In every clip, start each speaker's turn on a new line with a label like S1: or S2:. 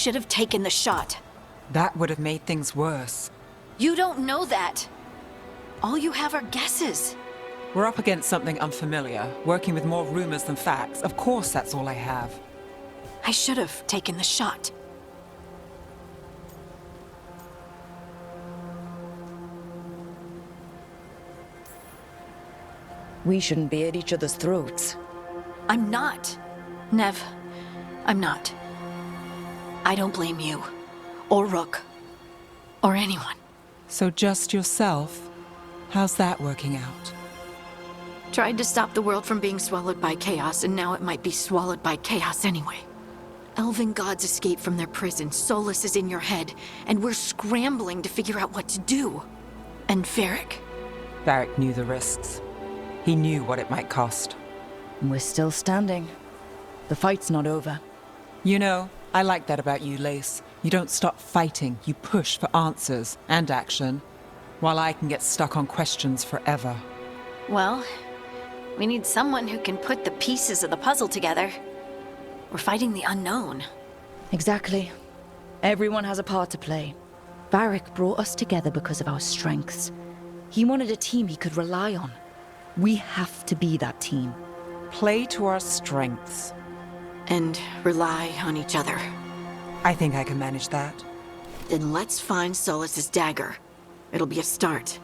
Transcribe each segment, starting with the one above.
S1: should have taken the shot.
S2: That would have made things worse.
S1: You don't know that. All you have are guesses.
S2: We're up against something unfamiliar, working with more rumors than facts. Of course that's all I have.
S1: I should have taken the shot.
S3: We shouldn't be at each other's throats.
S1: I'm not. Nev, I'm not. I don't blame you, or Rook, or anyone.
S2: So just yourself? How's that working out?
S1: Tried to stop the world from being swallowed by chaos, and now it might be swallowed by chaos anyway. Elven gods escaped from their prison, Solus is in your head, and we're scrambling to figure out what to do. And Varric?
S2: Varric knew the risks. He knew what it might cost.
S3: And we're still standing. The fight's not over.
S2: You know, I like that about you, Lace. You don't stop fighting, you push for answers and action, while I can get stuck on questions forever.
S1: Well, we need someone who can put the pieces of the puzzle together. We're fighting the unknown.
S3: Exactly. Everyone has a part to play. Varric brought us together because of our strengths. He wanted a team he could rely on. We have to be that team.
S2: Play to our strengths.
S1: And rely on each other.
S2: I think I can manage that.
S1: Then let's find Solus's dagger. It'll be a start.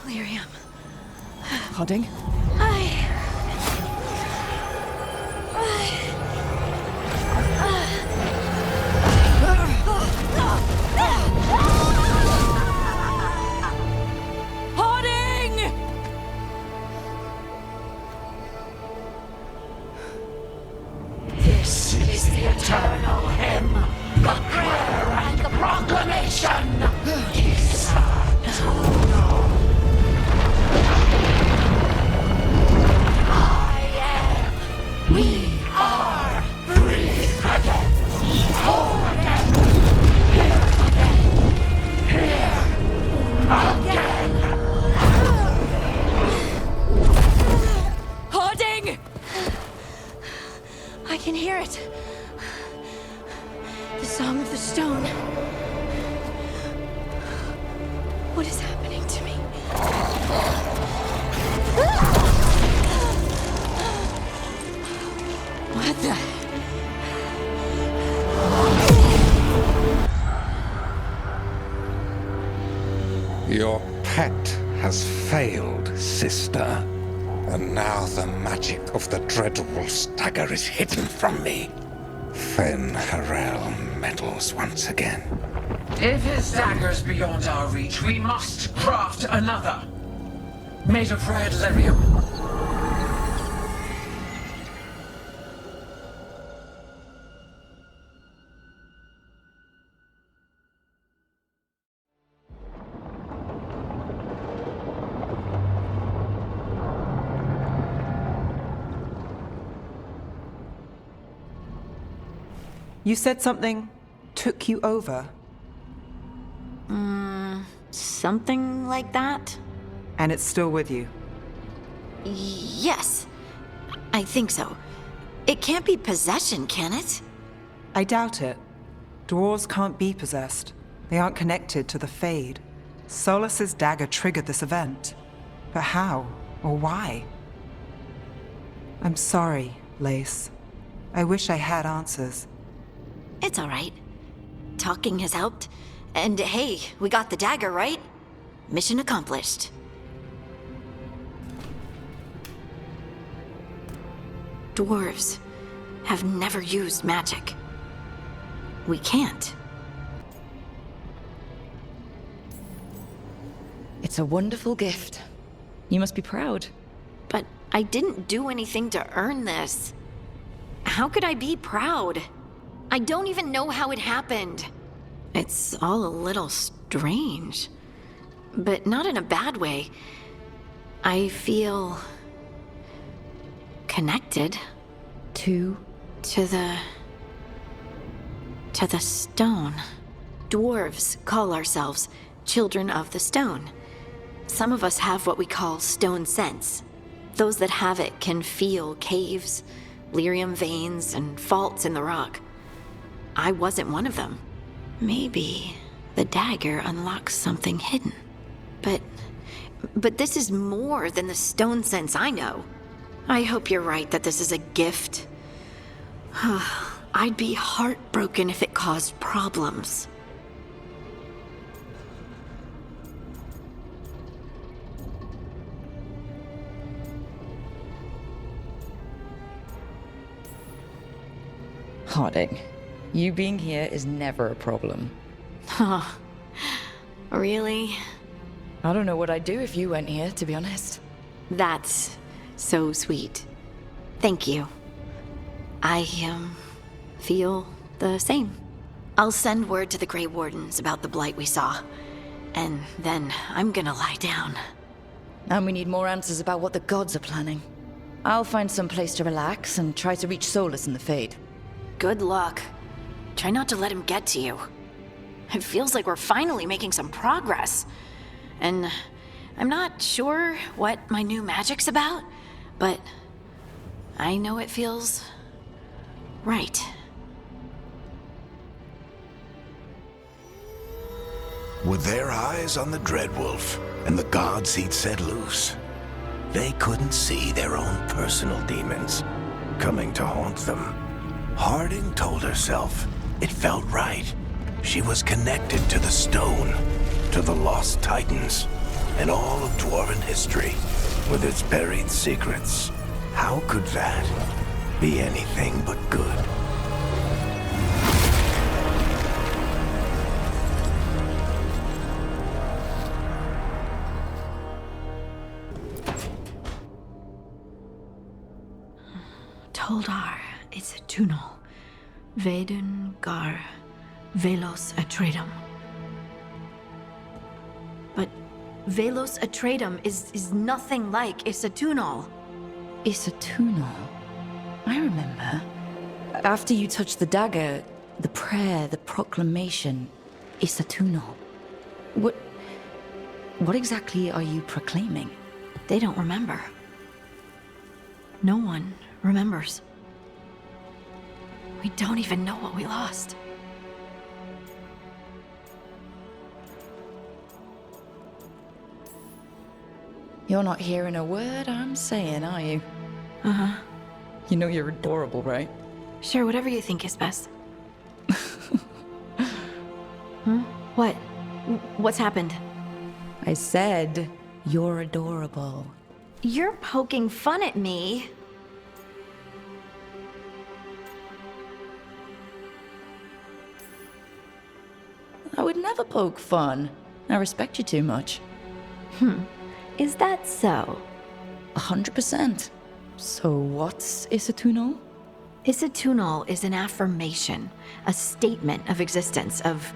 S1: Lyrium.
S3: Hodding?
S4: This is the eternal hymn, the prayer and the proclamation. We are free again, whole again, here again.
S1: Hoarding! I can hear it. The Song of the Stone. What is happening to me? What the?
S5: Your pet has failed, sister. And now the magic of the Dreadwolf's dagger is hidden from me. Fen Harel meddles once again.
S4: If his dagger's beyond our reach, we must craft another. Made of red lyrium.
S2: You said something took you over,
S1: Something like that?
S2: and it's still with you.
S1: Yes. I think so. It can't be possession, can it?
S2: I doubt it. Dwarves can't be possessed. They aren't connected to the Fade. Solus's dagger triggered this event. But how? Or why? I'm sorry, Lace. I wish I had answers.
S1: It's all right. Talking has helped. And hey, we got the dagger, right? Mission accomplished. Dwarves have never used magic. We can't.
S3: It's a wonderful gift. You must be proud.
S1: But I didn't do anything to earn this. How could I be proud? I don't even know how it happened. It's all a little strange. But not in a bad way. I feel connected
S3: To?
S1: To the stone. Dwarves call ourselves children of the stone. Some of us have what we call stone sense. Those that have it can feel caves, lyrium veins, and faults in the rock. I wasn't one of them. Maybe the dagger unlocks something hidden. But this is more than the stone sense I know. I hope you're right that this is a gift. I'd be heartbroken if it caused problems.
S3: Harding, you being here is never a problem.
S1: Huh. Really?
S3: I don't know what I'd do if you went here, to be honest.
S1: That's so sweet. Thank you. I, feel the same. I'll send word to the Grey Wardens about the blight we saw. And then I'm gonna lie down.
S3: And we need more answers about what the gods are planning. I'll find some place to relax and try to reach Solus in the Fade.
S1: Good luck. Try not to let him get to you. It feels like we're finally making some progress. And I'm not sure what my new magic's about, but I know it feels right.
S6: With their eyes on the Dreadwolf and the gods he'd set loose, they couldn't see their own personal demons coming to haunt them. Harding told herself it felt right. She was connected to the stone, to the lost titans, and all of Dwarven history, with its buried secrets. How could that be anything but good?
S1: Toldar, it's a Tunal. Veilguard, Velos Atreitum. But Velos Atreitum is nothing like Isatunal.
S3: Isatunal? I remember. After you touched the dagger, the prayer, the proclamation, Isatunal. What exactly are you proclaiming?
S1: They don't remember. No one remembers. We don't even know what we lost.
S3: You're not hearing a word I'm saying, are you?
S1: Uh-huh.
S3: You know you're adorable, right?
S1: Sure, whatever you think is best. What? What's happened?
S3: I said, you're adorable.
S1: You're poking fun at me.
S3: I would never poke fun. I respect you too much.
S1: Is that so?
S3: 100%. So what's Isatunal?
S1: Isatunal is an affirmation, a statement of existence, of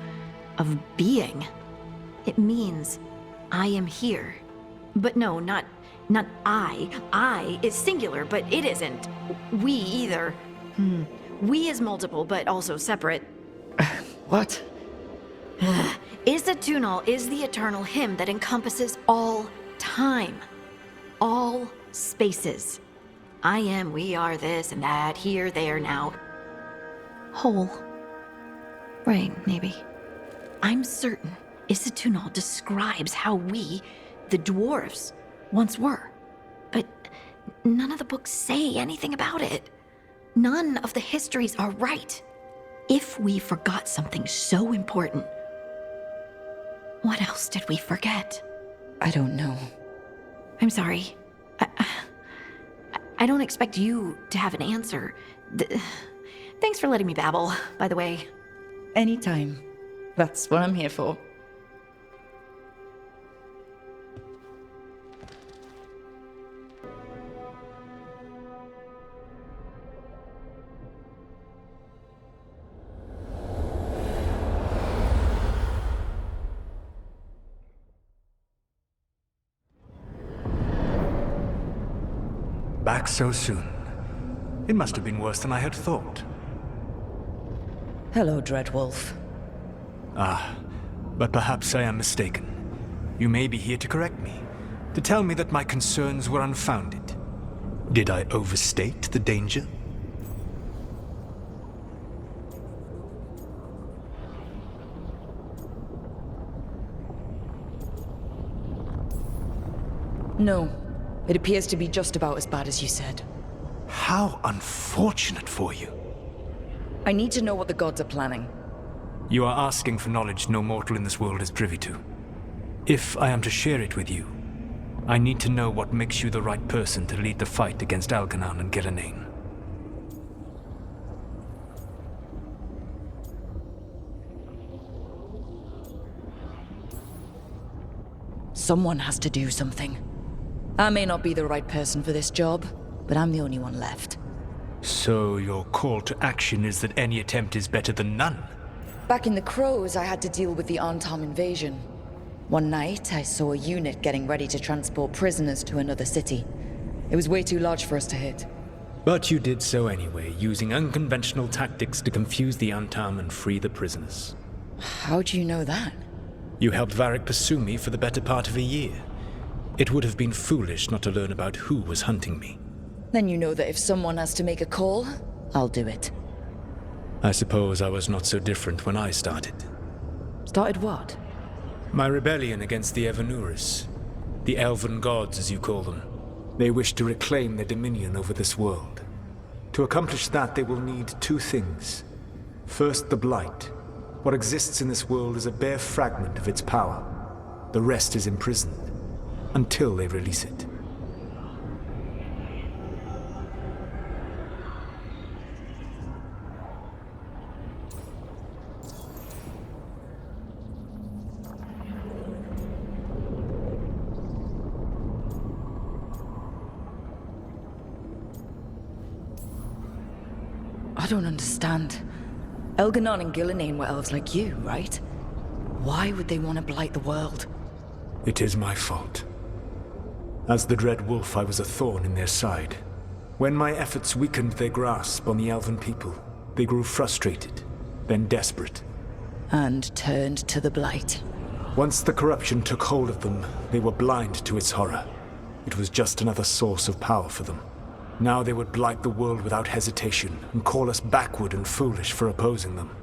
S1: being. It means, I am here. But no, not I. I is singular, but it isn't. We either. We is multiple, but also separate.
S3: What?
S1: Isatunal is the eternal hymn that encompasses all time. All spaces. I am, we are, this and that, here, there, now. Whole. Right, maybe. I'm certain Isatunal describes how we, the dwarves, once were. But none of the books say anything about it. None of the histories are right. If we forgot something so important, what else did we forget?
S3: I don't know.
S1: I'm sorry. I don't expect you to have an answer. Thanks for letting me babble, by the way.
S3: Anytime. That's what I'm here for.
S7: Back so soon. It must have been worse than I had thought.
S3: Hello, Dreadwolf.
S7: Ah, but perhaps I am mistaken. You may be here to correct me, to tell me that my concerns were unfounded. Did I overstate the danger?
S3: No. It appears to be just about as bad as you said.
S7: How unfortunate for you.
S3: I need to know what the gods are planning.
S7: You are asking for knowledge no mortal in this world is privy to. If I am to share it with you, I need to know what makes you the right person to lead the fight against Algernon and Gillenane.
S3: Someone has to do something. I may not be the right person for this job, but I'm the only one left.
S7: So your call to action is that any attempt is better than none?
S3: Back in the Crows, I had to deal with the Arntam invasion. One night, I saw a unit getting ready to transport prisoners to another city. It was way too large for us to hit.
S7: But you did so anyway, using unconventional tactics to confuse the Arntam and free the prisoners.
S3: How do you know that?
S7: You helped Varric pursue me for the better part of a year. It would have been foolish not to learn about who was hunting me.
S3: Then you know that if someone has to make a call, I'll do it.
S7: I suppose I was not so different when I started.
S3: Started what?
S7: My rebellion against the Evanuris. The Elven Gods, as you call them. They wish to reclaim their dominion over this world. To accomplish that, they will need two things. First, the Blight. What exists in this world is a bare fragment of its power. The rest is imprisoned, until they release it.
S3: I don't understand. Elganon and Gillenane were elves like you, right? Why would they want to blight the world?
S7: It is my fault. As the Dread Wolf, I was a thorn in their side. When my efforts weakened their grasp on the Elven people, they grew frustrated, then desperate.
S3: And turned to the blight.
S7: Once the corruption took hold of them, they were blind to its horror. It was just another source of power for them. Now they would blight the world without hesitation, and call us backward and foolish for opposing them.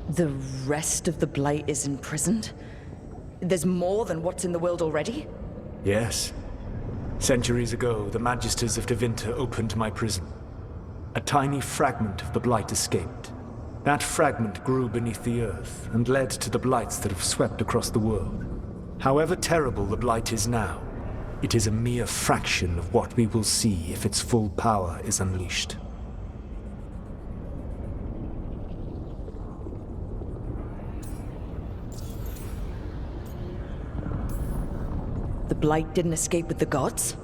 S3: The rest of the blight is imprisoned? There's more than what's in the world already?
S7: Yes. Centuries ago, the Magisters of Tevinter opened my prison. A tiny fragment of the blight escaped. That fragment grew beneath the earth and led to the blights that have swept across the world. However terrible the blight is now, it is a mere fraction of what we will see if its full power is unleashed.
S3: The blight didn't escape with the gods?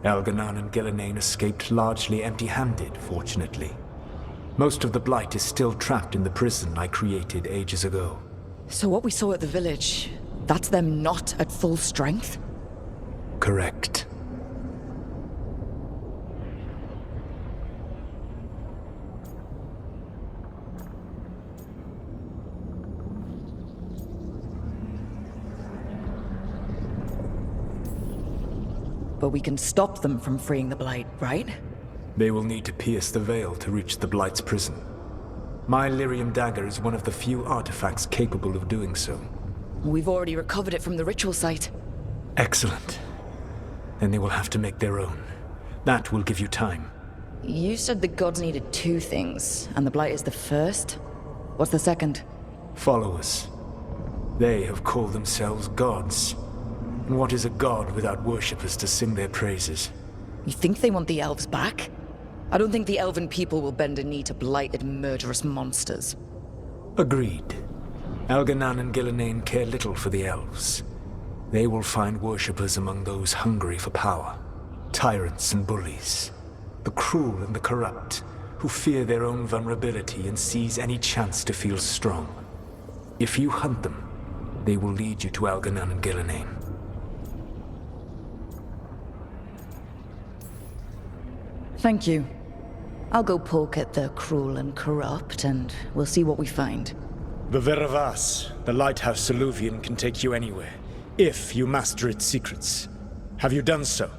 S7: Elganon and Gillenane escaped largely empty-handed, fortunately. Most of the blight is still trapped in the prison I created ages ago.
S3: So what we saw at the village, that's them not at full strength?
S7: Correct.
S3: But we can stop them from freeing the blight, right?
S7: They will need to pierce the veil to reach the Blight's prison. My lyrium dagger is one of the few artifacts capable of doing so.
S3: We've already recovered it from the ritual site.
S7: Excellent. Then they will have to make their own. That will give you time.
S3: You said the gods needed two things, and the blight is the first? What's the second?
S7: Followers. They have called themselves gods. And what is a god without worshippers to sing their praises?
S3: You think they want the elves back? I don't think the elven people will bend a knee to blighted, murderous monsters.
S7: Agreed. Elganon and Gillenane care little for the elves. They will find worshippers among those hungry for power. Tyrants and bullies. The cruel and the corrupt, who fear their own vulnerability and seize any chance to feel strong. If you hunt them, they will lead you to Algernon and Gillenane.
S3: Thank you. I'll go poke at the cruel and corrupt, and we'll see what we find.
S7: The Veravas, the lighthouse Soluvian, can take you anywhere, if you master its secrets. Have you done so?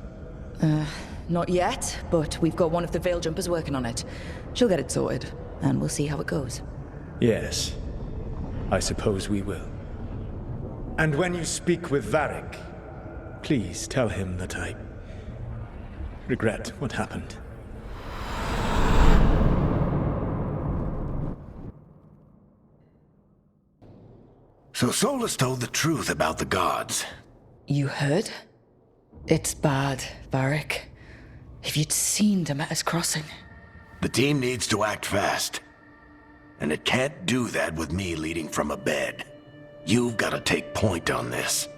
S3: Not yet, but we've got one of the Veil Jumpers working on it. She'll get it sorted, and we'll see how it goes.
S7: Yes. I suppose we will. And when you speak with Varric, please tell him that I regret what happened.
S6: So Solus told the truth about the gods.
S3: You heard? It's bad, Varric. If you'd seen Demeter's crossing.
S6: The team needs to act fast. And it can't do that with me leading from a bed. You've got to take point on this.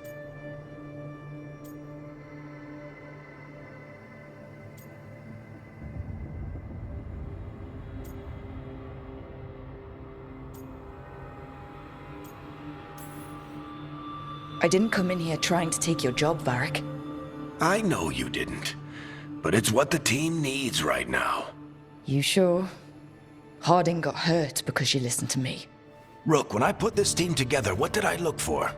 S3: I didn't come in here trying to take your job, Varric.
S6: I know you didn't. But it's what the team needs right now.
S3: You sure? Harding got hurt because she listened to me.
S6: Rook, when I put this team together, what did I look for?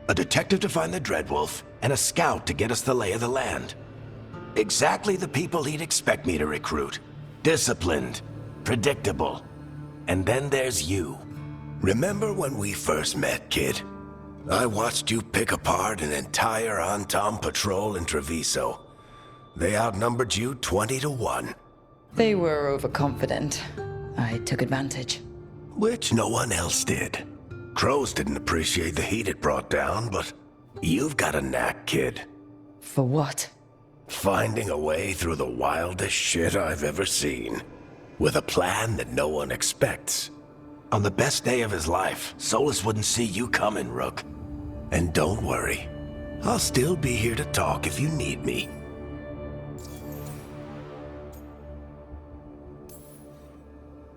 S6: A detective to find the Dreadwolf, and a scout to get us the lay of the land. Exactly the people he'd expect me to recruit. Disciplined, predictable. And then there's you. Remember when we first met, kid? I watched you pick apart an entire Antam patrol in Treviso. They outnumbered you 20 to 1.
S3: They were overconfident. I took advantage.
S6: Which no one else did. Crows didn't appreciate the heat it brought down, but you've got a knack, kid.
S3: For what?
S6: Finding a way through the wildest shit I've ever seen. With a plan that no one expects. On the best day of his life, Solus wouldn't see you coming, Rook. And don't worry. I'll still be here to talk if you need me.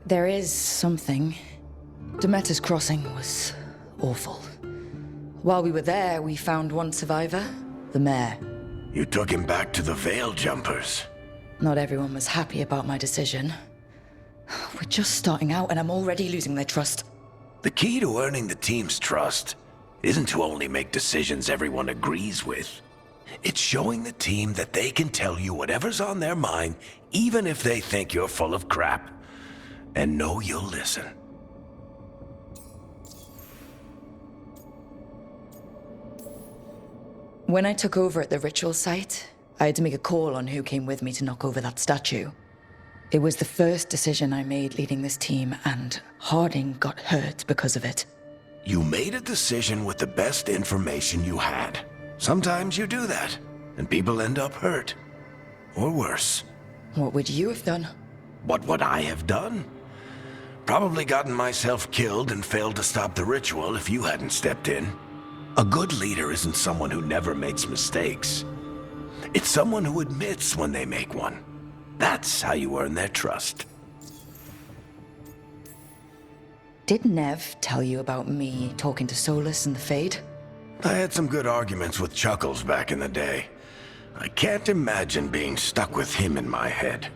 S3: There is something. Demeter's crossing was awful. While we were there, we found one survivor, the mayor.
S6: You took him back to the Veil Jumpers.
S3: Not everyone was happy about my decision. We're just starting out and I'm already losing their trust.
S6: The key to earning the team's trust isn't to only make decisions everyone agrees with. It's showing the team that they can tell you whatever's on their mind, even if they think you're full of crap. And know you'll listen.
S3: When I took over at the ritual site, I had to make a call on who came with me to knock over that statue. It was the first decision I made leading this team, and Harding got hurt because of it.
S6: You made a decision with the best information you had. Sometimes you do that, and people end up hurt. Or worse.
S3: What would you have done?
S6: What would I have done? Probably gotten myself killed and failed to stop the ritual if you hadn't stepped in. A good leader isn't someone who never makes mistakes. It's someone who admits when they make one. That's how you earn their trust.
S3: Did Nev tell you about me talking to Solus and the Fade?
S6: I had some good arguments with Chuckles back in the day. I can't imagine being stuck with him in my head.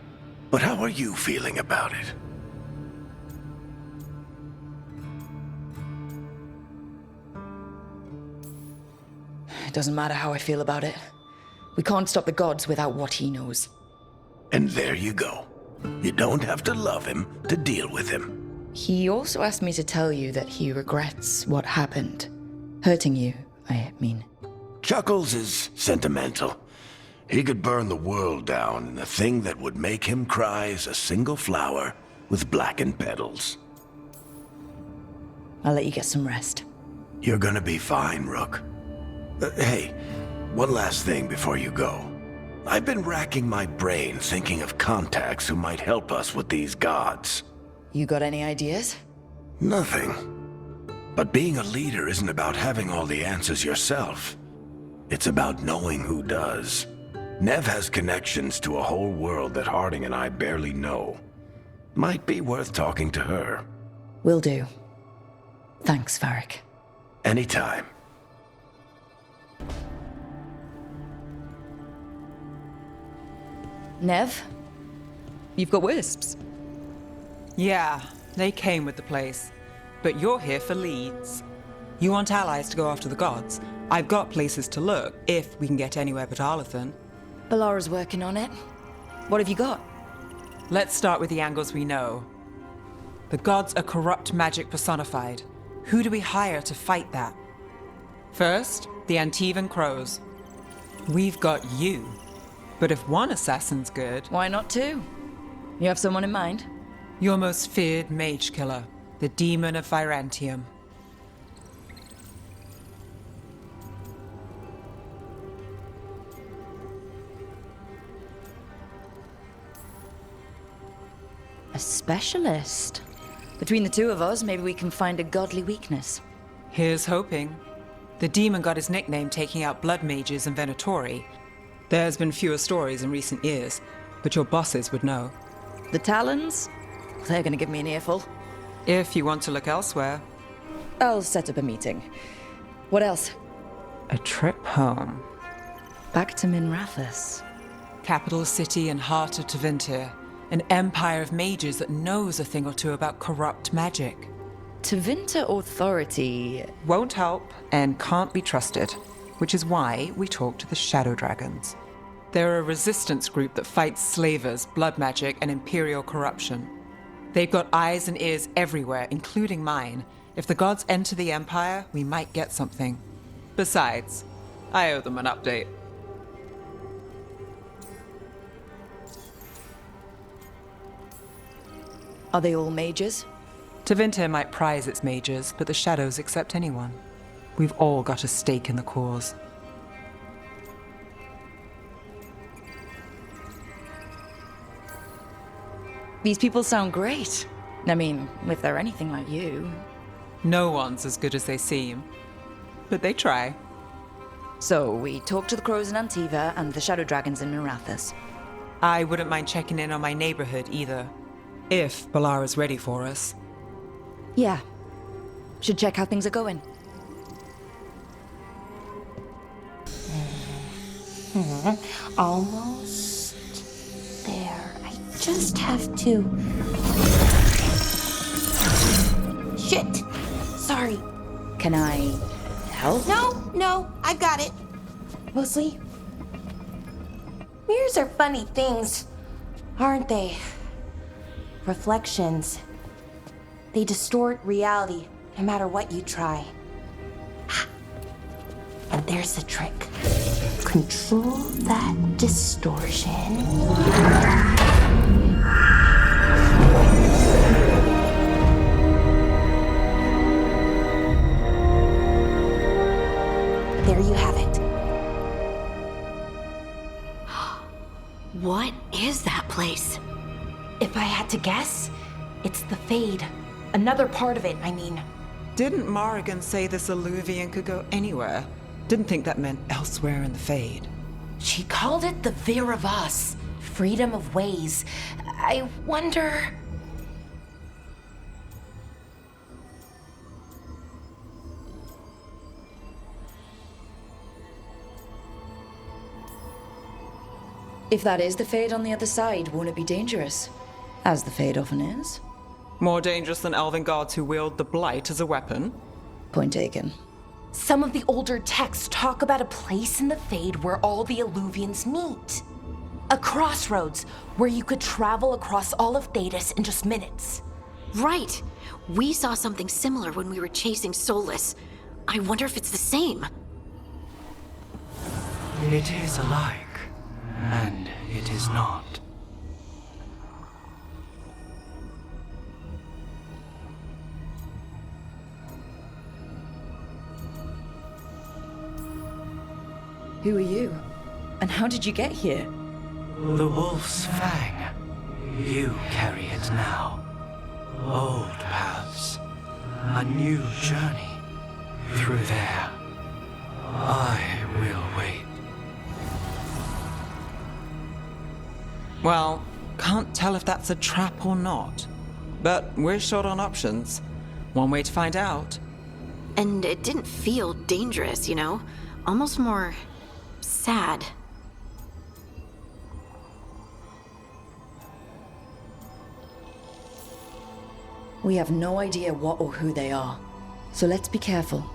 S6: But how are you feeling about it?
S3: It doesn't matter how I feel about it. We can't stop the gods without what he knows.
S6: And there you go. You don't have to love him to deal with him.
S3: He also asked me to tell you that he regrets what happened. Hurting you, I mean.
S6: Chuckles is sentimental. He could burn the world down, and the thing that would make him cry is a single flower with blackened petals.
S3: I'll let you get some rest.
S6: You're gonna be fine, Rook. Hey, one last thing before you go. I've been racking my brain thinking of contacts who might help us with these gods.
S3: You got any ideas?
S6: Nothing. But being a leader isn't about having all the answers yourself. It's about knowing who does. Nev has connections to a whole world that Harding and I barely know. Might be worth talking to her.
S3: Will do. Thanks, Varric.
S6: Anytime.
S3: Nev, you've got wisps.
S2: Yeah, they came with the place. But you're here for leads. You want allies to go after the gods? I've got places to look, if we can get anywhere but Arlathan.
S3: Balara's working on it. What have you got?
S2: Let's start with the angles we know. The gods are corrupt magic personified. Who do we hire to fight that? First, the Antivan Crows. We've got you. But if one assassin's good,
S3: Why not two? You have someone in mind?
S2: your most feared mage killer, the Demon of Virantium.
S3: A specialist. Between the two of us, maybe we can find a godly weakness.
S2: Here's hoping. The demon got his nickname taking out blood mages and Venatori. There's been fewer stories in recent years, but your bosses would know.
S3: The Talons? They're gonna give me an earful.
S2: If you want to look elsewhere,
S3: I'll set up a meeting. What else?
S2: a trip home.
S3: Back to Minrathous.
S2: Capital city and heart of Tevinter. An empire of mages that knows a thing or two about corrupt magic.
S3: Tevinter Authority.
S2: Won't help and can't be trusted, which is why we talk to the Shadow Dragons. They're a resistance group that fights slavers, blood magic, and imperial corruption. They've got eyes and ears everywhere, including mine. If the gods enter the Empire, we might get something. Besides, I owe them an update.
S3: Are they all mages?
S2: Tevinter might prize its mages, but the Shadows accept anyone. We've all got a stake in the cause.
S3: These people sound great. I mean, if they're anything like you.
S2: No one's as good as they seem, but they try.
S3: So, we talk to the Crows in Antiva and the Shadow Dragons in Minrathous.
S2: I wouldn't mind checking in on my neighborhood either, if Balara's ready for us.
S3: Yeah. Should check how things are going.
S8: Almost there. I just have to. Shit! Sorry.
S3: Can I help?
S8: No, I've got it. Mostly. Mirrors are funny things, aren't they? Reflections. They distort reality, no matter what you try. And there's the trick. Control that distortion. There you have it.
S1: What is that place?
S8: If I had to guess, it's the Fade. Another part of it, I mean.
S2: Didn't Morrigan say this Illuvian could go anywhere? Didn't think that meant elsewhere in the Fade.
S8: She called it the Vir of Us. Freedom of ways. I wonder...
S3: If that is the Fade on the other side, won't it be dangerous? As the Fade often is.
S2: More dangerous than elven gods who wield the Blight as a weapon?
S3: Point taken.
S8: Some of the older texts talk about a place in the Fade where all the Illuvians meet. A crossroads where you could travel across all of Thedas in just minutes.
S1: Right. We saw something similar when we were chasing Solus. I wonder if it's the same.
S9: It is alike, and it is not.
S3: Who are you? And how did you get here?
S9: The Wolf's Fang. You carry it now. Old paths. A new journey. Through there. I will wait.
S2: Well, can't tell if that's a trap or not. But we're short on options. One way to find out
S1: And it didn't feel dangerous, you know? Almost more sad.
S3: We have no idea what or who they are. So let's be careful.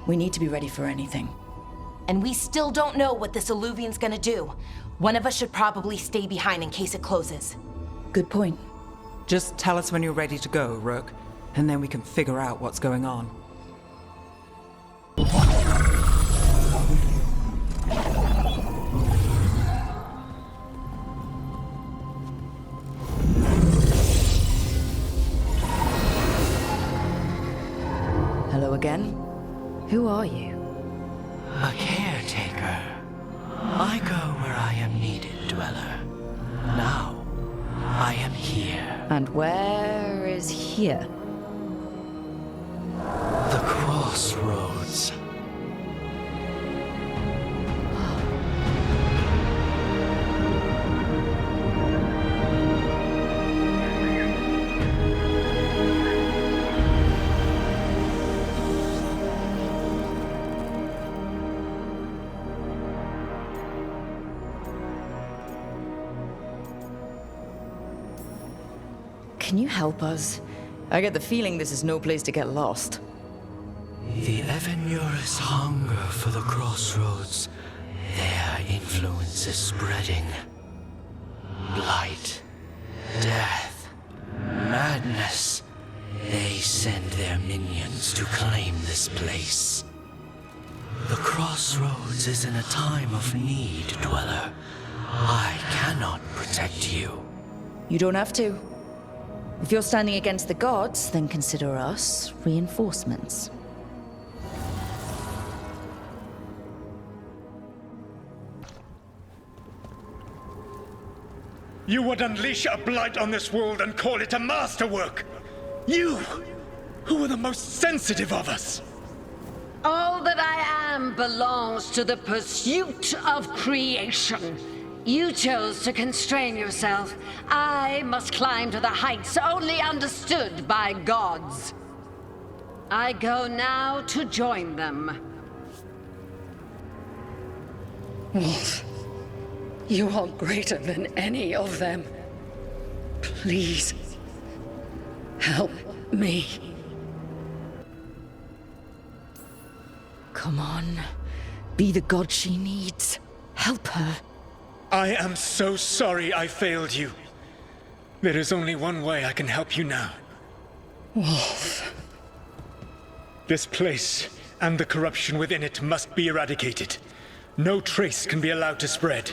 S3: We need to be ready for anything.
S8: And we still don't know what this Illuvian's gonna do. One of us should probably stay behind in case it closes.
S3: Good point.
S2: Just tell us when you're ready to go, Rook, and then we can figure out what's going on.
S3: Hello again. Who are you?
S9: A caretaker. I go where I am needed, Dweller. Now, I am here.
S3: And where is here?
S9: The crossroads.
S3: Can you help us? I get the feeling this is no place to get lost.
S9: The Evenurus hunger for the crossroads. Their influence is spreading. Blight, death, madness. They send their minions to claim this place. The crossroads is in a time of need, Dweller. I cannot protect you.
S3: You don't have to. If you're standing against the gods, then consider us reinforcements.
S10: You would unleash a blight on this world and call it a masterwork! You, who are the most sensitive of us!
S11: All that I am belongs to the pursuit of creation. You chose to constrain yourself. I must climb to the heights only understood by gods. I go now to join them. Wolf, you are greater than any of them. Please, help me.
S3: Come on. Be the god she needs. Help her.
S10: I am so sorry I failed you. There is only one way I can help you now.
S11: Wolf.
S10: This place and the corruption within it must be eradicated. No trace can be allowed to spread.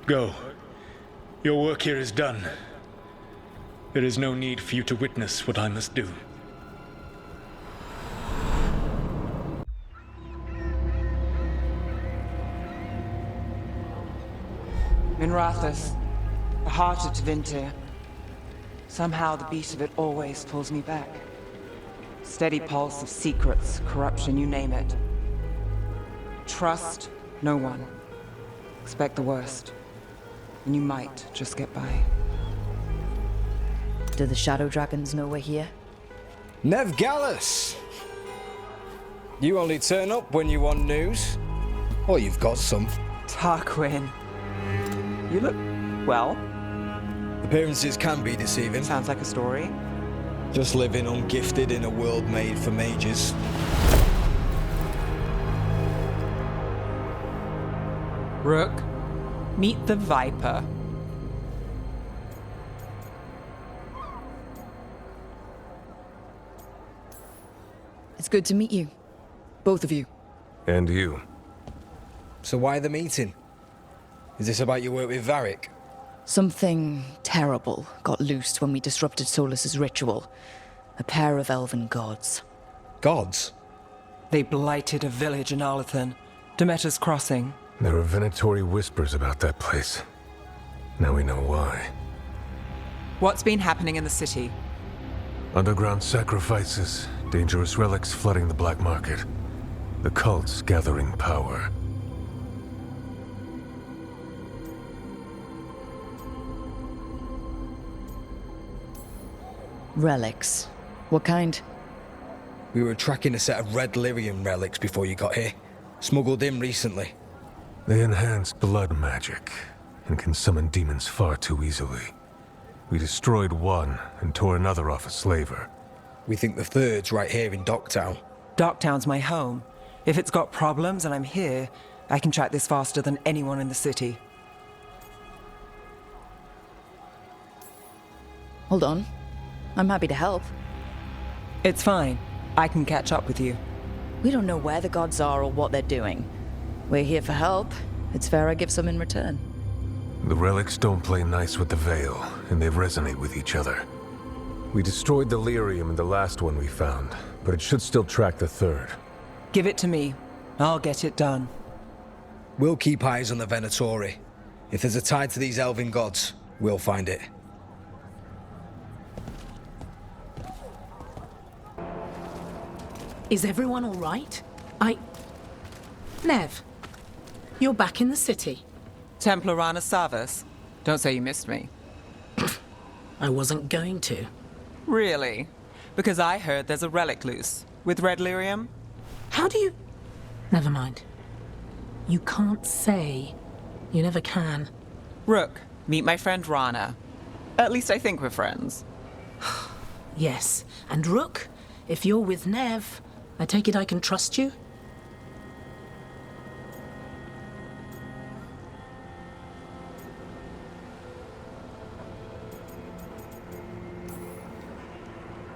S10: Go. Your work here is done. There is no need for you to witness what I must do.
S2: Minrathous, the heart of Tevinter. Somehow the beat of it always pulls me back. Steady pulse of secrets, corruption, you name it. Trust no one. Expect the worst. And you might just get by.
S3: Do the Shadow Dragons know we're here?
S12: Nev Gallus! You only turn up when you want news. Well, you've got some.
S2: Tarquin. You look well.
S12: Appearances can be deceiving.
S2: Sounds like a story.
S12: Just living ungifted in a world made for mages.
S2: Rook, meet the Viper.
S3: It's good to meet you. Both of you.
S6: And you.
S12: So why the meeting? Is this about your work with Varric?
S3: Something terrible got loosed when we disrupted Solus's ritual. A pair of elven gods.
S12: Gods?
S2: They blighted a village in Arlathan, Demeter's Crossing.
S6: There are venatory whispers about that place. Now we know why.
S2: What's been happening in the city?
S6: Underground sacrifices, dangerous relics flooding the black market. The cults gathering power.
S3: Relics. What kind?
S12: We were tracking a set of red lyrium relics before you got here. Smuggled in recently.
S13: They enhance blood magic and can summon demons far too easily. We destroyed one and tore another off a slaver.
S12: We think the third's right here in Docktown.
S2: Docktown's my home. If it's got problems and I'm here, I can track this faster than anyone in the city.
S3: Hold on. I'm happy to help.
S2: It's fine. I can catch up with you.
S3: We don't know where the gods are or what they're doing. We're here for help. It's fair I give some in return.
S13: The relics don't play nice with the Veil, and they resonate with each other. We destroyed the lyrium in the last one we found, but it should still track the third.
S2: Give it to me. I'll get it done.
S12: We'll keep eyes on the Venatori. If there's a tie to these elven gods, we'll find it.
S14: Is everyone all right? Nev, you're back in the city.
S2: Templar Rana Savas. Don't say you missed me.
S14: I wasn't going to.
S2: Really? Because I heard there's a relic loose. With red lyrium?
S14: How do you... Never mind. You can't say. You never can.
S2: Rook, meet my friend Rana. At least I think we're friends.
S14: Yes, and Rook, if you're with Nev, I take it I can trust you?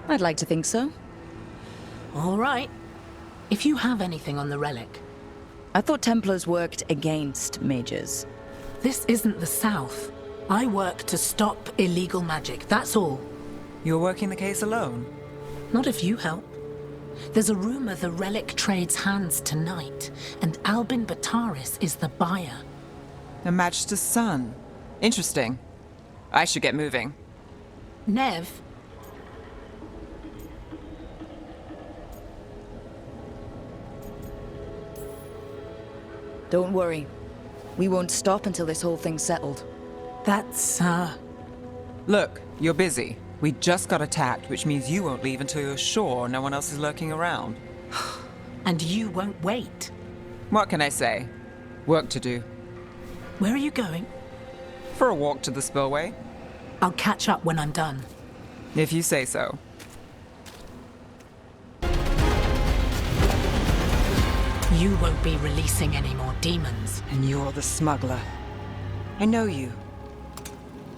S3: I'd like to think so.
S14: All right. If you have anything on the relic.
S3: I thought Templars worked against mages.
S14: This isn't the South. I work to stop illegal magic, that's all.
S2: You're working the case alone?
S14: Not if you help. There's a rumor the relic trades hands tonight, and Albin Bataris is the buyer.
S2: The Magister's son. Interesting. I should get moving.
S14: Nev?
S3: Don't worry. We won't stop until this whole thing's settled.
S14: That's,
S2: Look, you're busy. We just got attacked, which means you won't leave until you're sure no one else is lurking around.
S14: And you won't wait.
S2: What can I say? Work to do.
S14: Where are you going?
S2: For a walk to the spillway.
S14: I'll catch up when I'm done.
S2: If you say so.
S14: You won't be releasing any more demons.
S2: And you're the smuggler. I know you.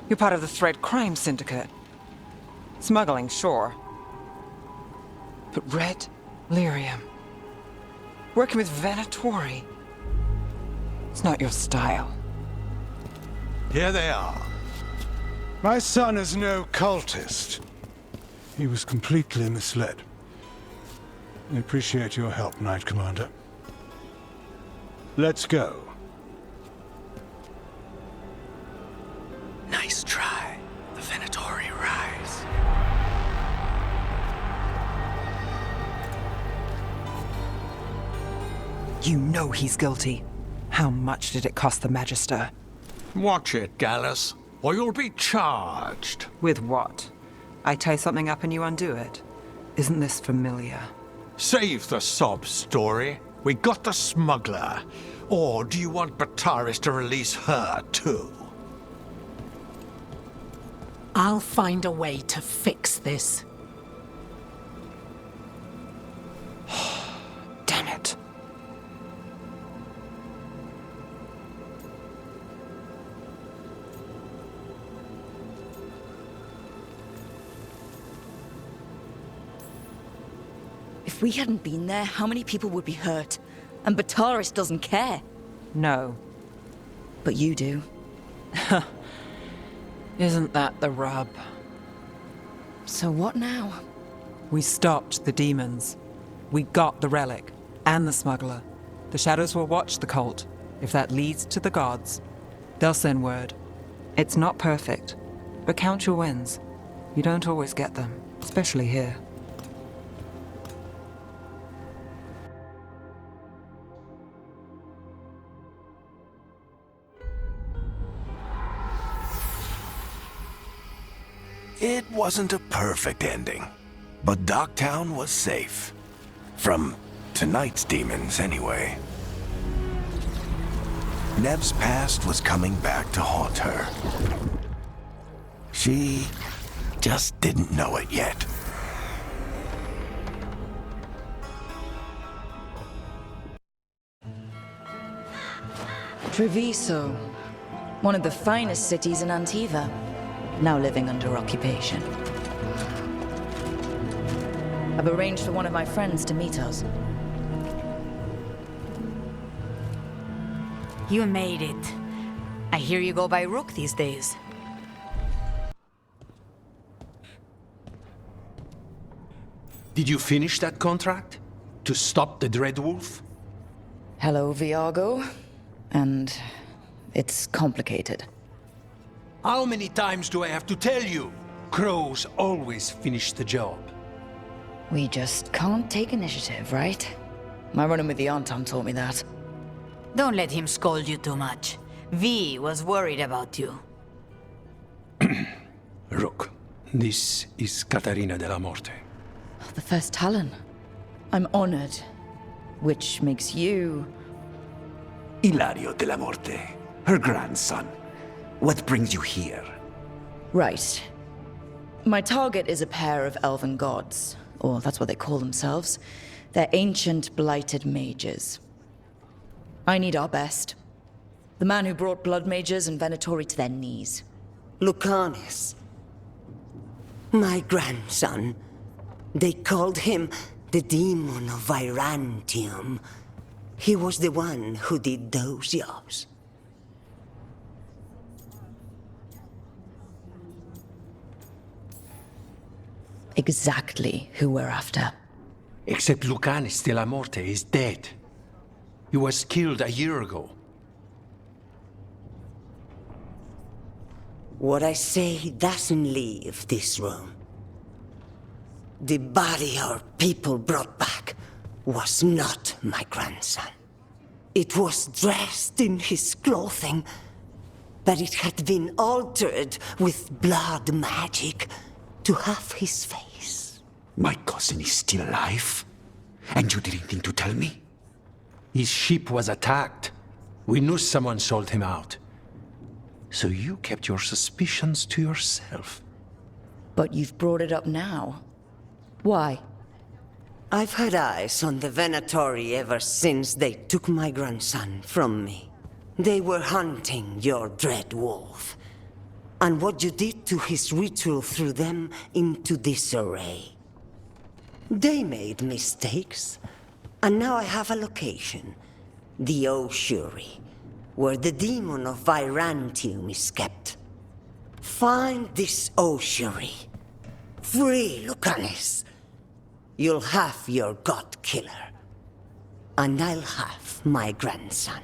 S2: You're part of the Thread crime syndicate. Smuggling, sure. But red lyrium. Working with Venatori. It's not your style.
S15: Here they are. My son is no cultist. He was completely misled. I appreciate your help, Knight Commander. Let's go.
S9: Nice try. The Venatori rise.
S2: You know he's guilty. How much did it cost the Magister?
S5: Watch it, Gallus, or you'll be charged.
S2: With what? I tie something up and you undo it. Isn't this familiar?
S5: Save the sob story. We got the smuggler. Or do you want Bataris to release her, too?
S14: I'll find a way to fix this.
S2: Damn it.
S3: If we hadn't been there, how many people would be hurt? And Bataris doesn't care.
S2: No.
S3: But you do.
S2: Isn't that the rub?
S3: So what now?
S2: We stopped the demons. We got the relic. And the smuggler. The Shadows will watch the cult. If that leads to the gods, they'll send word. It's not perfect, but count your wins. You don't always get them, especially here.
S6: It wasn't a perfect ending, but Docktown was safe. From tonight's demons, anyway. Nev's past was coming back to haunt her. She just didn't know it yet.
S3: Treviso, one of the finest cities in Antiva, now living under occupation. I've arranged for one of my friends to meet us.
S16: You made it. I hear you go by Rook these days.
S17: Did you finish that contract? To stop the Dreadwolf?
S3: Hello, Viago. And it's complicated.
S17: How many times do I have to tell you? Crows always finish the job.
S3: We just can't take initiative, right? My run-in with the Anton taught me that.
S16: Don't let him scold you too much. V was worried about you.
S17: Rook, this is Catarina della Morte.
S3: The first Talon. I'm honored. Which makes you...
S18: Ilario della Morte, her grandson. What brings you here?
S3: Right. My target is a pair of elven gods, or that's what they call themselves. They're ancient, blighted mages. I need our best. The man who brought blood mages and Venatori to their knees.
S19: Lucanus. My grandson. They called him the Demon of Virantium. He was the one who did those jobs.
S3: Exactly who we're after.
S17: Except Lucanus della Morte is dead. He was killed a year ago.
S19: What I say doesn't leave this room. The body our people brought back was not my grandson. It was dressed in his clothing, but it had been altered with blood magic to have his face.
S18: My cousin is still alive? And you didn't think to tell me?
S17: His ship was attacked. We knew someone sold him out. So you kept your suspicions to yourself.
S3: But you've brought it up now. Why?
S19: I've had eyes on the Venatori ever since they took my grandson from me. They were hunting your dread wolf. And what you did to his ritual threw them into disarray. They made mistakes, and now I have a location. The Ossuary, where the demon of Virantium is kept. Find this Ossuary. Free Lucanus. You'll have your god killer. And I'll have my grandson.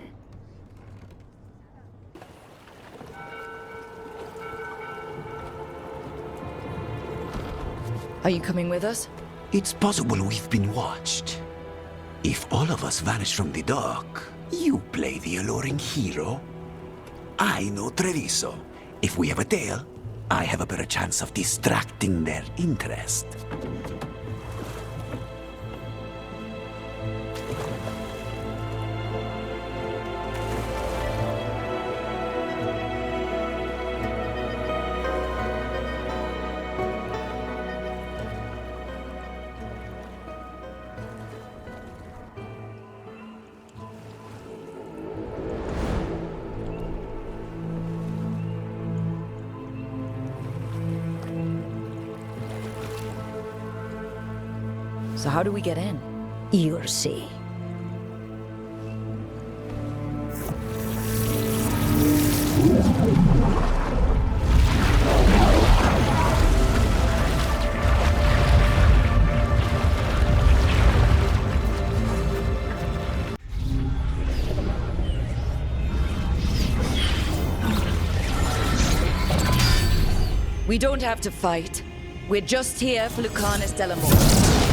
S3: Are you coming with us?
S18: It's possible we've been watched. If all of us vanish from the dock, you play the alluring hero. I know Treviso. If we have a tail, I have a better chance of distracting their interest.
S3: So how do we get in?
S19: You'll see.
S3: We don't have to fight. We're just here for Lucanus della Morte.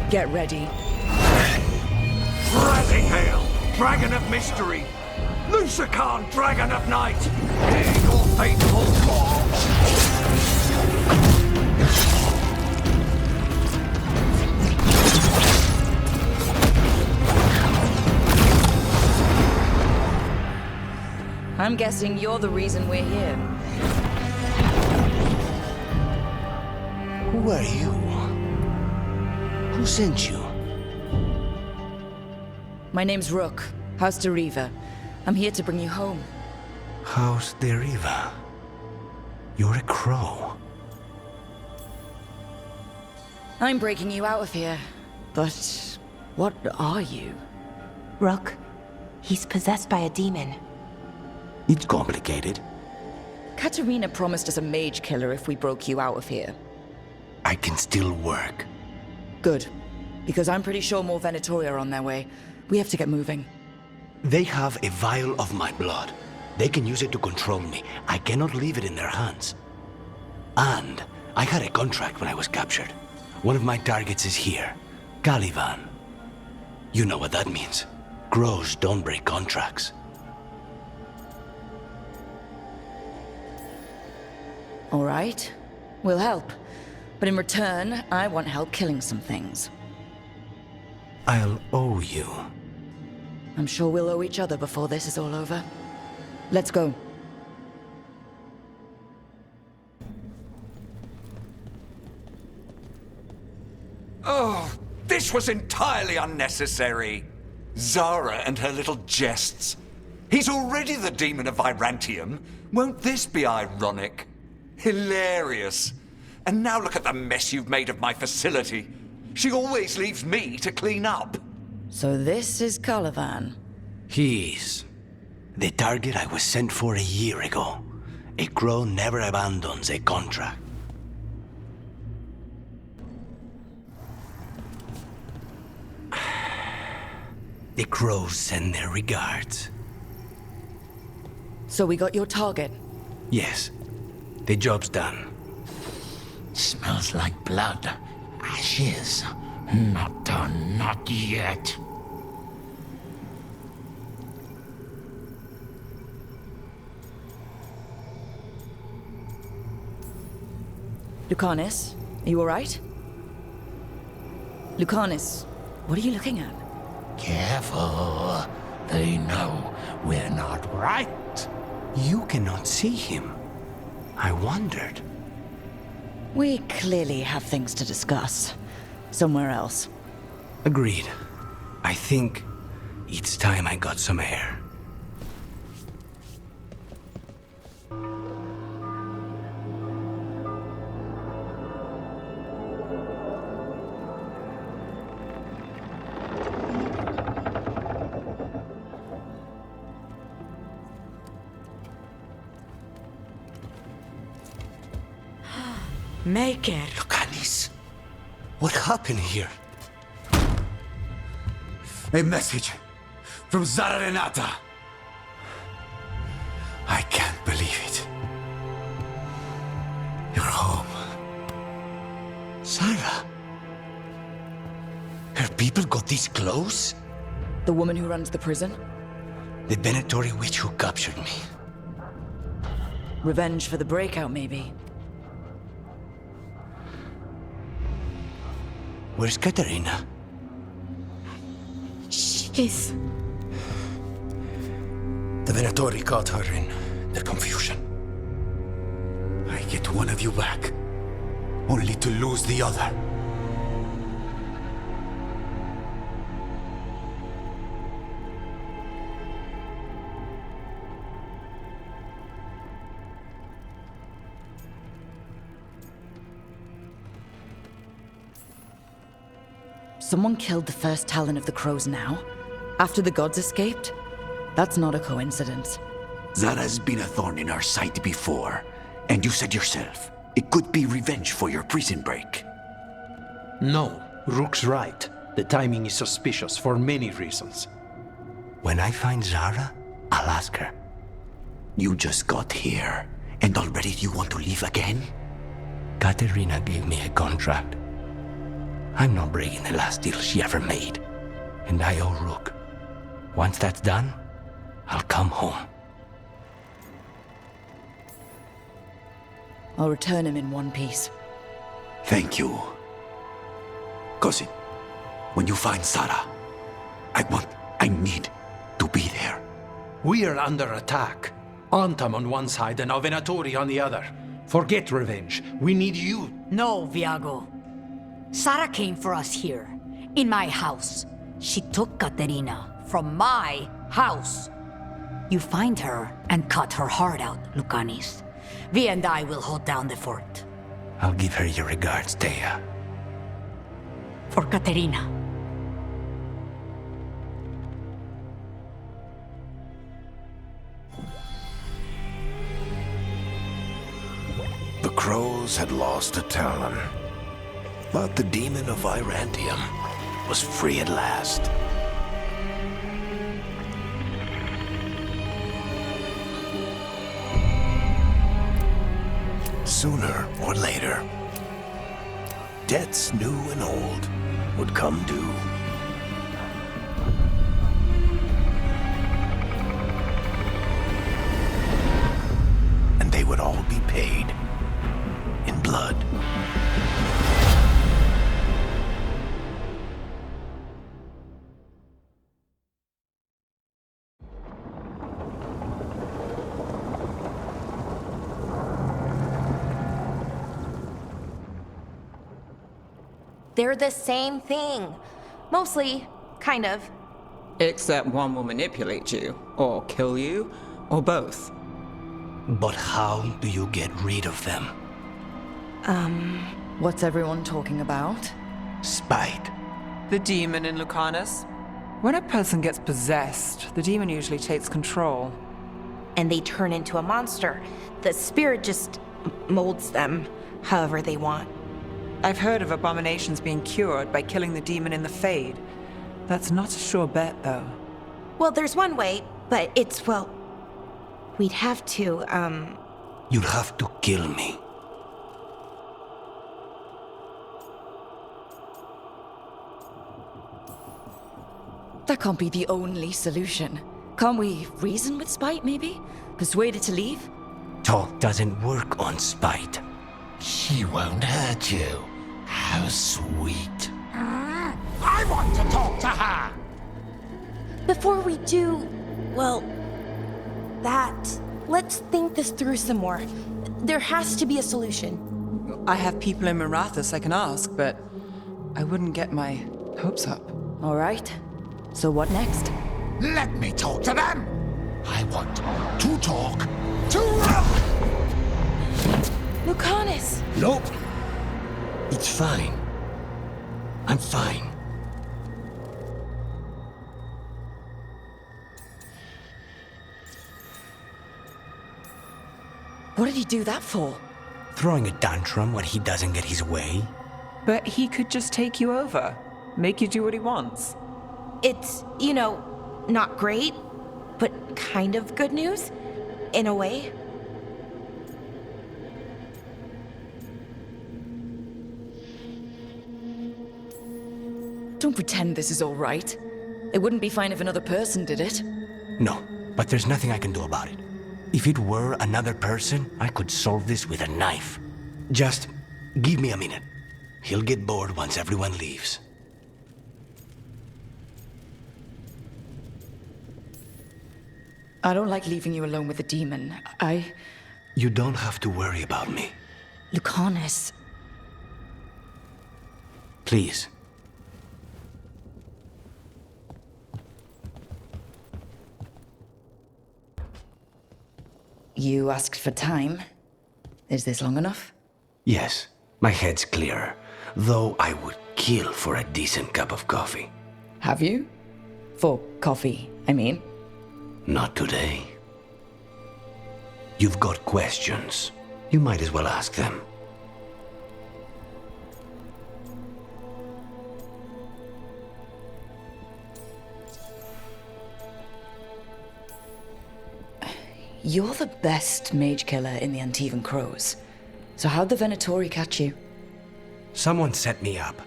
S3: Get ready.
S6: Rising Hail, Dragon of Mystery! Lucican, Dragon of Night! Dare your fateful call!
S3: I'm guessing you're the reason we're here.
S18: Who are you? Who sent you?
S3: My name's Rook, House Deriva. I'm here to bring you home.
S18: House Deriva. You're a crow.
S3: I'm breaking you out of here. But what are you?
S8: Rook, he's possessed by a demon.
S18: It's complicated.
S3: Katerina promised us a mage killer if we broke you out of here.
S18: I can still work.
S3: Good. Because I'm pretty sure more Venatori are on their way. We have to get moving.
S18: They have a vial of my blood. They can use it to control me. I cannot leave it in their hands. And I had a contract when I was captured. One of my targets is here, Caliban. You know what that means. Crows don't break contracts.
S3: All right. We'll help. But in return, I want help killing some things.
S18: I'll owe you.
S3: I'm sure we'll owe each other before this is all over. Let's go.
S20: Oh, this was entirely unnecessary. Zara and her little jests. He's already the demon of Virantium. Won't this be ironic? Hilarious. And now look at the mess you've made of my facility. She always leaves me to clean up.
S3: So this is Caliban.
S18: He's the target I was sent for a year ago. A crow never abandons a contract. The crows send their regards.
S3: So we got your target?
S18: Yes. The job's done.
S9: Smells like blood. Ashes. Not done, not yet.
S3: Lucanus, are you alright? Lucanus, what are you looking at?
S9: Careful. They know we're not right.
S18: You cannot see him. I wondered.
S3: We clearly have things to discuss. Somewhere else.
S18: Agreed. I think it's time I got some air.
S3: Make it.
S18: Lucanis, what happened here?
S21: A message from Zara Renata. I can't believe it. You're home.
S18: Sarah? Her people got this close?
S3: The woman who runs the prison?
S18: The Venatori witch who captured me.
S3: Revenge for the breakout, maybe.
S18: Where's Katerina?
S3: She's...
S21: The Venatori caught her in their confusion. I get one of you back, only to lose the other.
S3: Someone killed the first Talon of the Crows now? After the gods escaped? That's not a coincidence.
S18: Zara's been a thorn in our side before. And you said yourself, it could be revenge for your prison break.
S17: No, Rook's right. The timing is suspicious for many reasons.
S18: When I find Zara, I'll ask her. You just got here, and already you want to leave again? Katerina gave me a contract. I'm not breaking the last deal she ever made. And I owe Rook. Once that's done, I'll come home.
S3: I'll return him in one piece.
S18: Thank you. Cousin, when you find Zara, I need to be there.
S17: We are under attack. Antam on one side and Venatori on the other. Forget revenge. We need you.
S16: No, Viago. Sara came for us here, in my house. She took Katerina from my house. You find her and cut her heart out, Lucanis. Vi and I will hold down the fort.
S18: I'll give her your regards, Thea.
S16: For Katerina.
S6: The crows had lost a talon, but the demon of Irantium was free at last. Sooner or later, debts new and old would come due. And they would all be paid in blood.
S8: They're the same thing. Mostly, kind of.
S2: Except one will manipulate you, or kill you, or both.
S18: But how do you get rid of them?
S3: What's everyone talking about?
S18: Spite.
S2: The demon in Lucanus? When a person gets possessed, the demon usually takes control.
S8: And they turn into a monster. The spirit just molds them however they want.
S2: I've heard of abominations being cured by killing the demon in the Fade. That's not a sure bet, though.
S8: Well, there's one way, but it's, well... We'd have to,
S18: You'd have to kill me.
S3: That can't be the only solution. Can't we reason with Spite, maybe? Persuade it to leave?
S18: Talk doesn't work on Spite.
S21: She won't hurt you. How sweet. I want to talk to her!
S8: Before we do, well, that, let's think this through some more. There has to be a solution.
S2: I have people in Marathas I can ask, but I wouldn't get my hopes up.
S3: All right. So what next?
S21: Let me talk to them! I want to talk to...
S8: Lucanus!
S18: Nope. It's fine. I'm fine.
S3: What did he do that for?
S18: Throwing a tantrum when he doesn't get his way?
S2: But he could just take you over, make you do what he wants.
S8: It's, you know, not great, but kind of good news, in a way.
S3: Don't pretend this is all right. It wouldn't be fine if another person did it.
S18: No, but there's nothing I can do about it. If it were another person, I could solve this with a knife. Just give me a minute. He'll get bored once everyone leaves.
S3: I don't like leaving you alone with the demon.
S18: You don't have to worry about me.
S3: Lucanus.
S18: Please.
S3: You asked for time. Is this long enough?
S18: Yes, my head's clearer. Though I would kill for a decent cup of coffee.
S3: Have you? For coffee, I mean.
S18: Not today. You've got questions. You might as well ask them.
S3: You're the best mage killer in the Antivan Crows. So how'd the Venatori catch you?
S18: Someone set me up.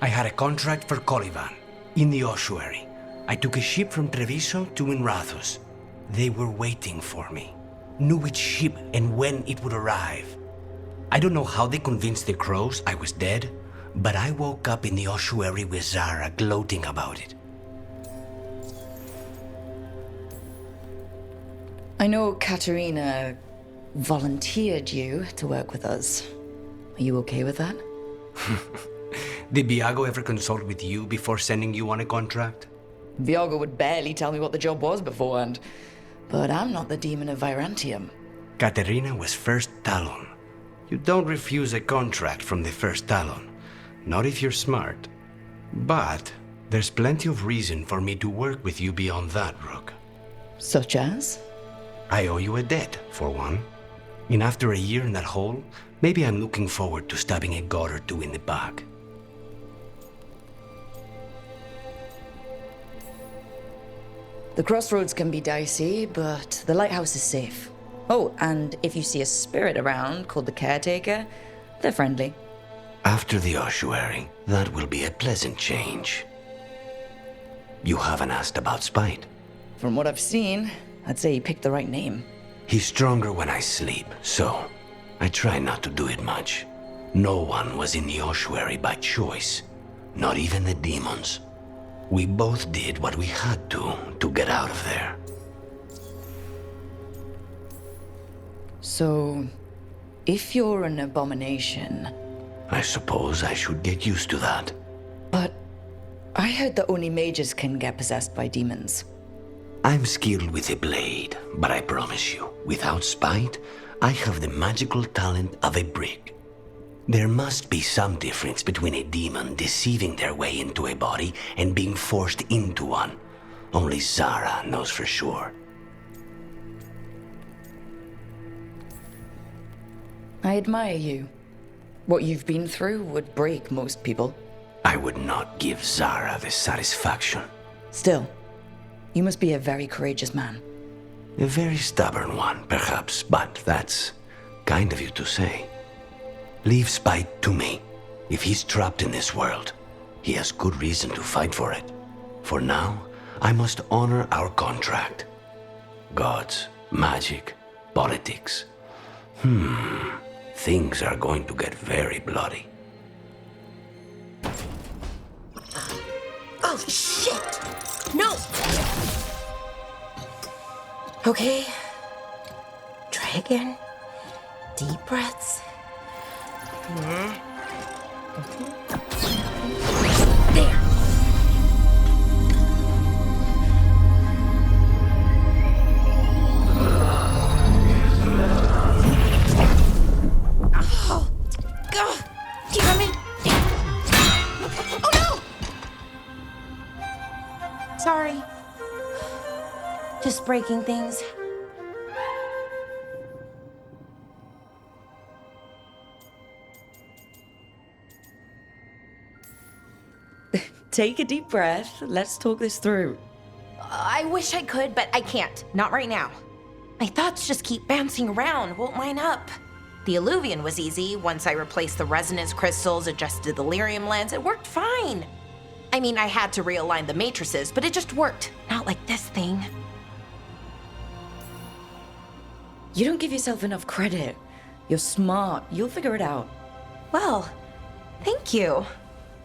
S18: I had a contract for Colivan, in the ossuary. I took a ship from Treviso to Minrathus. They were waiting for me. Knew which ship and when it would arrive. I don't know how they convinced the Crows I was dead, but I woke up in the ossuary with Zara gloating about it.
S3: I know Katerina volunteered you to work with us. Are you okay with that?
S9: Did Viago ever consult with you before sending you on a contract?
S3: Viago would barely tell me what the job was beforehand. But I'm not the demon of Virantium.
S9: Katerina was First Talon. You don't refuse a contract from the First Talon. Not if you're smart. But there's plenty of reason for me to work with you beyond that, Rook.
S3: Such as?
S9: I owe you a debt, for one. And after a year in that hole, maybe I'm looking forward to stabbing a god or two in the back.
S3: The crossroads can be dicey, but the lighthouse is safe. Oh, and if you see a spirit around called the Caretaker, they're friendly.
S9: After the ossuary, that will be a pleasant change. You haven't asked about Spite.
S3: From what I've seen, I'd say you picked the right name.
S9: He's stronger when I sleep, so I try not to do it much. No one was in the ossuary by choice, not even the demons. We both did what we had to get out of there.
S3: So, if you're an abomination...
S9: I suppose I should get used to that.
S3: But I heard that only mages can get possessed by demons.
S9: I'm skilled with a blade, but I promise you, without Spite, I have the magical talent of a brick. There must be some difference between a demon deceiving their way into a body and being forced into one. Only Zara knows for sure.
S3: I admire you. What you've been through would break most people.
S9: I would not give Zara the satisfaction.
S3: Still, you must be a very courageous man.
S9: A very stubborn one, perhaps, but that's kind of you to say. Leave Spite to me. If he's trapped in this world, he has good reason to fight for it. For now, I must honor our contract. Gods, magic, politics. Things are going to get very bloody.
S8: Oh, shit! No! Okay. Try again. Deep breaths. There. Oh, God! Do you hear me? Oh no! Sorry. Just breaking things.
S3: Take a deep breath. Let's talk this through.
S8: I wish I could, but I can't. Not right now. My thoughts just keep bouncing around, won't line up. The Illuvian was easy. Once I replaced the resonance crystals, adjusted the lyrium lens, it worked fine. I mean, I had to realign the matrices, but it just worked. Not like this thing.
S3: You don't give yourself enough credit. You're smart. You'll figure it out.
S8: Well, thank you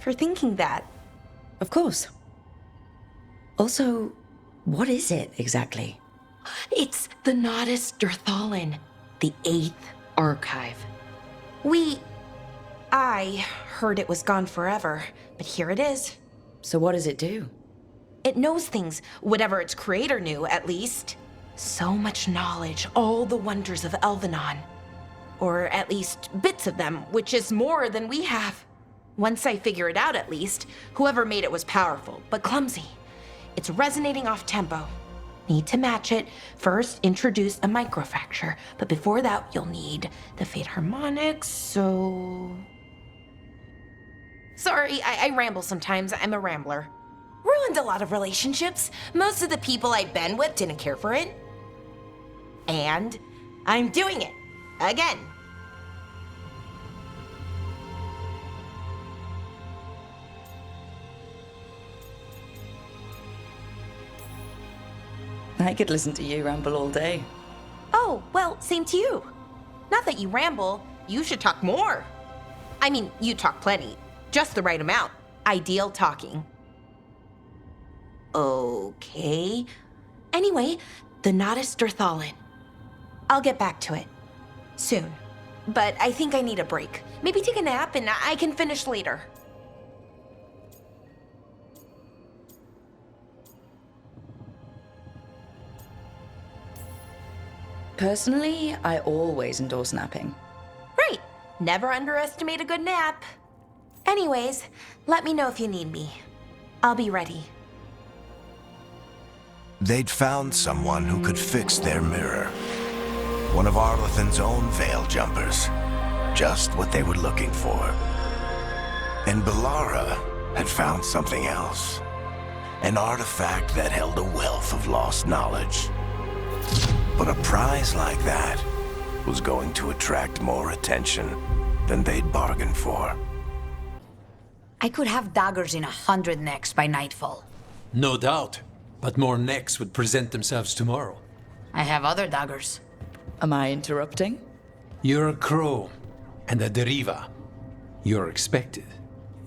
S8: for thinking that.
S3: Of course. Also, what is it exactly?
S8: It's the Nodus Dirthalin, the 8th archive. I heard it was gone forever, but here it is.
S3: So what does it do?
S8: It knows things, whatever its creator knew, at least. So much knowledge, all the wonders of Elvenon. Or at least bits of them, which is more than we have. Once I figure it out, at least, whoever made it was powerful, but clumsy. It's resonating off tempo. Need to match it. First, introduce a microfracture, but before that, you'll need the Fate harmonics, so... Sorry, I ramble sometimes. I'm a rambler. Ruined a lot of relationships. Most of the people I've been with didn't care for it. And I'm doing it. Again.
S3: I could listen to you ramble all day.
S8: Oh, well, same to you. Not that you ramble, you should talk more. I mean, you talk plenty. Just the right amount. Ideal talking. Okay. Anyway, the Nodus Dirthalin. I'll get back to it. Soon. But I think I need a break. Maybe take a nap and I can finish later.
S3: Personally, I always endorse napping.
S8: Right. Never underestimate a good nap. Anyways, let me know if you need me. I'll be ready.
S6: They'd found someone who could fix their mirror. One of Arlathan's own Veil Jumpers. Just what they were looking for. And Bellara had found something else. An artifact that held a wealth of lost knowledge. But a prize like that was going to attract more attention than they'd bargained for.
S16: I could have daggers in 100 necks by nightfall.
S17: No doubt. But more necks would present themselves tomorrow.
S16: I have other daggers.
S3: Am I interrupting?
S17: You're a crow. And a deriva. You're expected.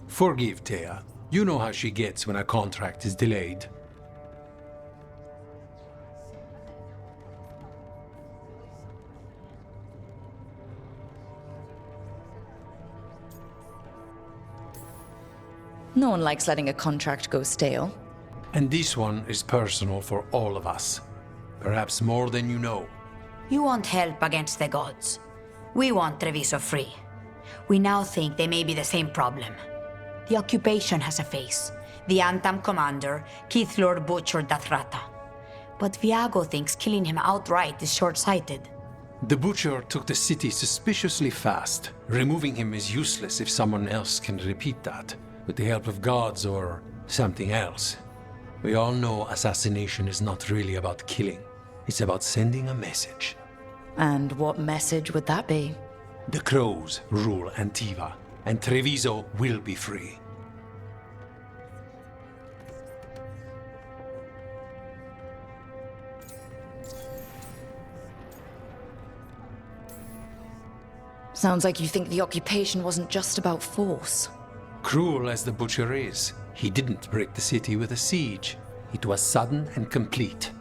S17: Forgive Thea. You know how she gets when a contract is delayed.
S3: No one likes letting a contract go stale.
S17: And this one is personal for all of us. Perhaps more than you know.
S16: You want help against the gods. We want Treviso free. We now think they may be the same problem. The occupation has a face. The Antam commander, Keith Lord Butcher Dathrata. But Viago thinks killing him outright is short-sighted.
S17: The Butcher took the city suspiciously fast. Removing him is useless if someone else can repeat that, with the help of gods or something else. We all know assassination is not really about killing. It's about sending a message.
S3: And what message would that be?
S17: The crows rule Antiva, and Treviso will be free.
S3: Sounds like you think the occupation wasn't just about force.
S17: Cruel as the Butcher is, he didn't break the city with a siege. It was sudden and complete.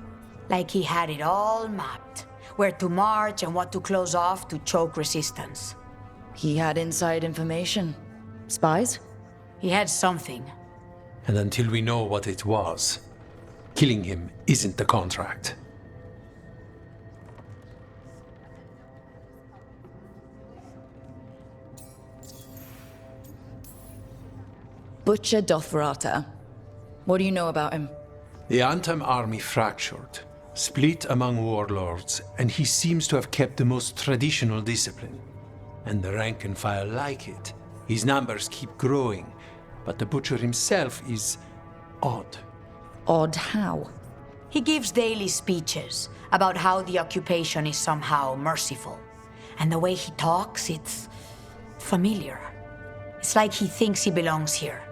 S16: Like he had it all mapped. Where to march and what to close off to choke resistance.
S3: He had inside information. Spies?
S16: He had something.
S17: And until we know what it was, killing him isn't the contract.
S3: Butcher Dothrata. What do you know about him?
S17: The Antam army fractured, split among warlords, and he seems to have kept the most traditional discipline. And the rank and file like it. His numbers keep growing, but the Butcher himself is odd.
S3: Odd how?
S16: He gives daily speeches about how the occupation is somehow merciful. And the way he talks, it's familiar. It's like he thinks he belongs here.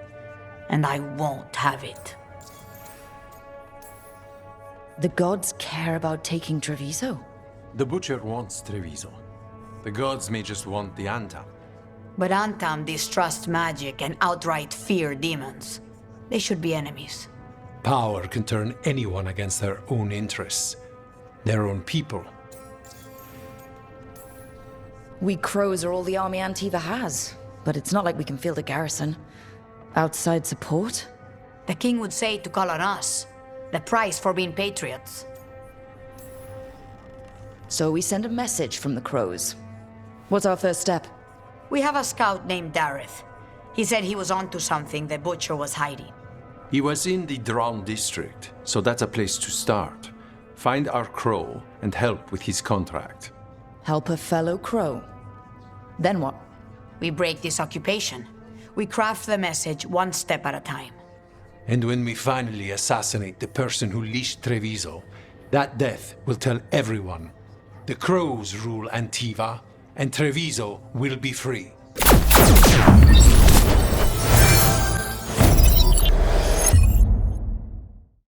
S16: And I won't have it.
S3: The gods care about taking Treviso?
S17: The Butcher wants Treviso. The gods may just want the Antam.
S16: But Antam distrust magic and outright fear demons. They should be enemies.
S17: Power can turn anyone against their own interests, their own people.
S3: We crows are all the army Antiva has, but it's not like we can field a garrison. Outside support?
S16: The king would say to call on us. The price for being patriots.
S3: So we send a message from the crows. What's our first step?
S16: We have a scout named Dareth. He said he was onto something the Butcher was hiding.
S17: He was in the Drown district, so that's a place to start. Find our crow and help with his contract.
S3: Help a fellow crow. Then what?
S16: We break this occupation. We craft the message one step at a time.
S17: And when we finally assassinate the person who leashed Treviso, that death will tell everyone. The crows rule Antiva, and Treviso will be free.